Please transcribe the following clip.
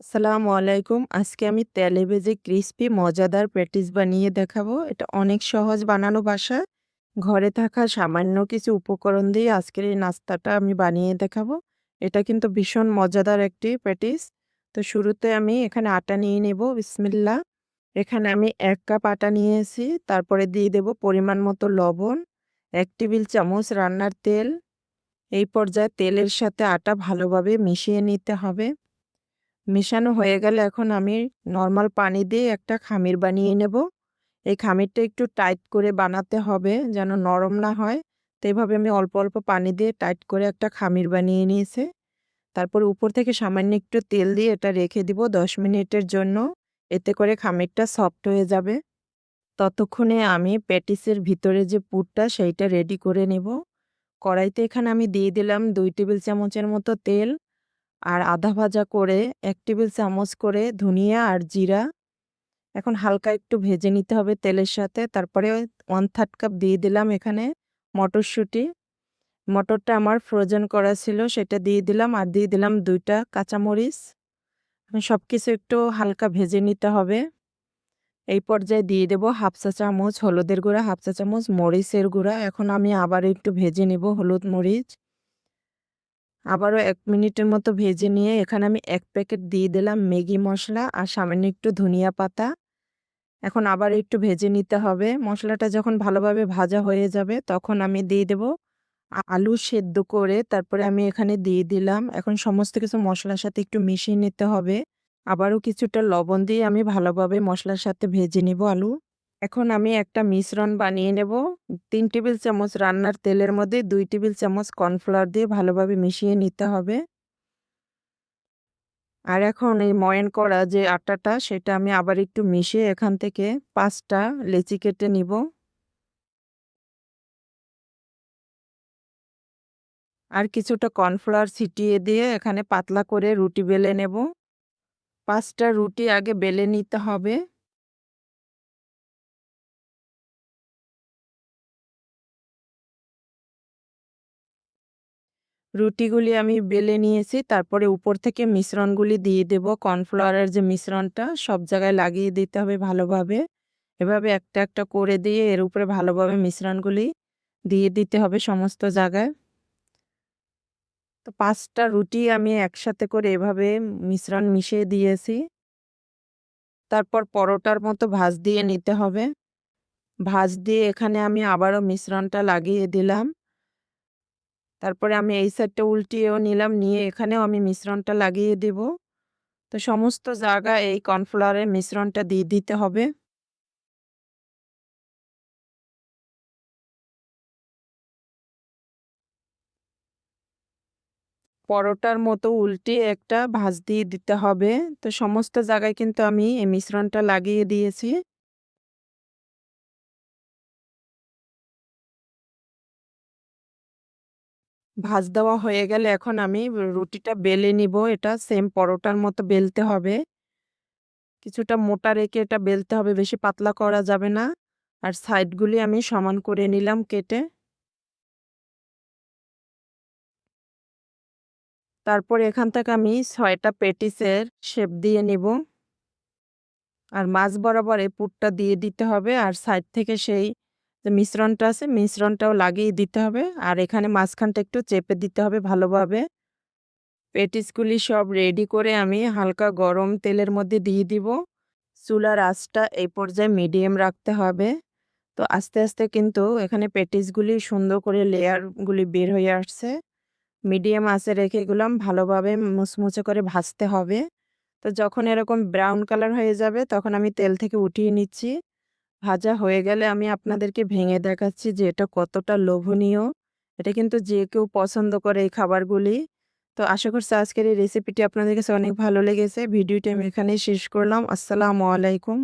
আসসালামু আলাইকুম। আজকে আমি তেলে ভেজে ক্রিসপি মজাদার প্যাটিস বানিয়ে দেখাবো। এটা অনেক সহজ বানানো বাসায়। ঘরে থাকা সামান্য কিছু উপকরণ দিয়ে আজকের এই নাস্তাটা আমি বানিয়ে দেখাবো। এটা কিন্তু ভীষণ মজাদার একটি প্যাটিস। তো শুরুতে আমি এখানে আটা নিয়ে নেব। বিসমিল্লাহ। এখানে আমি ১ কাপ আটা নিয়েছি। তারপরে দিয়ে দেব পরিমাণ মতো লবণ, ১ টেবিল চামচ রান্নার তেল। এই পর্যায়ে তেলের সাথে আটা ভালোভাবে মিশিয়ে নিতে হবে। মেশানো হয়ে গেলে এখন আমি নরমাল পানি দিয়ে একটা খামির বানিয়ে নেব। এই খামিরটা একটু টাইট করে বানাতে হবে যেন নরম না হয়। তো এভাবে আমি অল্প, অল্প পানি দিয়ে টাইট করে একটা খামির বানিয়ে নিয়েছি। তারপর উপর থেকে সামান্য একটু তেল দিয়ে এটা রেখে দিব ১০ মিনিটের জন্য। এতে করে খামিরটা সফট হয়ে যাবে। ততক্ষণে আমি প্যাটিসের ভিতরে যে পুরটা সেইটা রেডি করে নেব। কড়াইতে এখানে আমি দিয়ে দিলাম ২ টেবিল চামচের মতো তেল। আর আধা ভাজা করে ১ টেবিল চামচ করে ধনিয়া আর জিরা এখন হালকা একটু ভেজে নিতে হবে তেলের সাথে। তারপরে 1/3 কাপ দিয়ে দিলাম এখানে মটরশুঁটি। মটরটা আমার ফ্রোজেন করা ছিল সেটা দিয়ে দিলাম আর দিয়ে দিলাম ২ টা কাঁচামরিচ। এখন সবকিছু একটু হালকা ভেজে নিতে হবে। এই পর্যায়ে দিয়ে দেব 1/2 চা চামচ হলুদের গুঁড়া, 1/2 চা চামচ মরিচের গুঁড়া। এখন আমি আবার একটু ভেজে নেব হলুদ, মরিচ। আবারও ১ মিনিটের মতো ভেজে নিয়ে এখানে আমি ১ প্যাকেট দিয়ে দিলাম ম্যাগি মসলা আর সামান্য একটু ধনিয়া পাতা। এখন আবার একটু ভেজে নিতে হবে। মসলাটা যখন ভালোভাবে ভাজা হয়ে যাবে তখন আমি দিয়ে দেব আলু সেদ্ধ করে তারপরে আমি এখানে দিয়ে দিলাম। এখন সমস্ত কিছু মসলার সাথে একটু মিশিয়ে নিতে হবে। আবারও কিছুটা লবণ দিয়ে আমি ভালোভাবে মসলার সাথে ভেজে নিব আলু। এখন আমি একটা মিশ্রণ বানিয়ে নেব। ৩ টেবিল চামচ রান্নার তেলের মধ্যে ২ টেবিল চামচ কর্নফ্লাওয়ার দিয়ে ভালোভাবে মিশিয়ে নিতে হবে। আর এখন এই ময়ান করা যে আটাটা সেটা আমি আবার একটু মিশিয়ে এখান থেকে ৫ টা লেচি কেটে নিব। আর কিছুটা কর্নফ্লাওয়ার ছিটিয়ে দিয়ে এখানে পাতলা করে রুটি বেলে নেব। ৫ টা রুটি আগে বেলে নিতে হবে। রুটিগুলি আমি বেলে নিয়েছি। তারপরে উপর থেকে মিশ্রণগুলি দিয়ে দেব। কর্নফ্লাওয়ারের যে মিশ্রণটা সব জায়গায় লাগিয়ে দিতে হবে ভালোভাবে। এভাবে একটা, একটা করে দিয়ে এর উপরে ভালোভাবে মিশ্রণগুলি দিয়ে দিতে হবে সমস্ত জায়গায়। তো ৫ টা রুটি আমি একসাথে করে এভাবে মিশ্রণ মিশিয়ে দিয়েছি। তারপর পরোটার মতো ভাঁজ দিয়ে নিতে হবে। ভাঁজ দিয়ে এখানে আমি আবারও মিশ্রণটা লাগিয়ে দিলাম। তারপরে আমি এই সাইডটা উল্টিয়েও নিলাম, নিয়ে এখানেও আমি মিশ্রণটা লাগিয়ে দিব। তো সমস্ত জায়গায় এই কর্নফ্লাওয়ারের মিশ্রণটা দিয়ে দিতে হবে। পরোটার মতো উল্টিয়ে একটা ভাঁজ দিয়ে দিতে হবে। তো সমস্ত জায়গায় কিন্তু আমি এই মিশ্রণটা লাগিয়ে দিয়েছি। ভাঁজ দেওয়া হয়ে গেলে এখন আমি রুটিটা বেলে নিব। এটা সেম পরোটার মতো বেলতে হবে। কিছুটা মোটা রেখে এটা বেলতে হবে, বেশি পাতলা করা যাবে না। আর সাইডগুলি আমি সমান করে নিলাম কেটে। তারপর এখান থেকে আমি ৬ টা প্যাটিসের শেপ দিয়ে নিব। আর মাঝ বরাবর এই পুরটা দিয়ে দিতে হবে। আর সাইড থেকে সেই যে মিশ্রণটা আছে মিশ্রণটাও লাগিয়ে দিতে হবে। আর এখানে মাঝখানটা একটু চেপে দিতে হবে ভালোভাবে। প্যাটিসগুলি সব রেডি করে আমি হালকা গরম তেলের মধ্যে দিয়ে দিব। চুলার আঁচটা এই পর্যায়ে মিডিয়াম রাখতে হবে। তো আস্তে, আস্তে কিন্তু এখানে প্যাটিসগুলি সুন্দর করে লেয়ারগুলি বের হয়ে আসছে। মিডিয়াম আঁচে রেখে এগুলো ভালোভাবে মুচমুচে করে ভাজতে হবে। তো যখন এরকম ব্রাউন কালার হয়ে যাবে তখন আমি তেল থেকে উঠিয়ে নিচ্ছি। ভাজা হয়ে গেলে আমি আপনাদেরকে ভেঙে দেখাচ্ছি যে এটা কতটা লোভনীয়। এটা কিন্তু যে কেউ পছন্দ করে এই খাবারগুলি। তো আশা করছি আজকের এই রেসিপিটি আপনাদের কাছে অনেক ভালো লেগেছে। ভিডিওটি আমি এখানেই শেষ করলাম। আসসালামু আলাইকুম।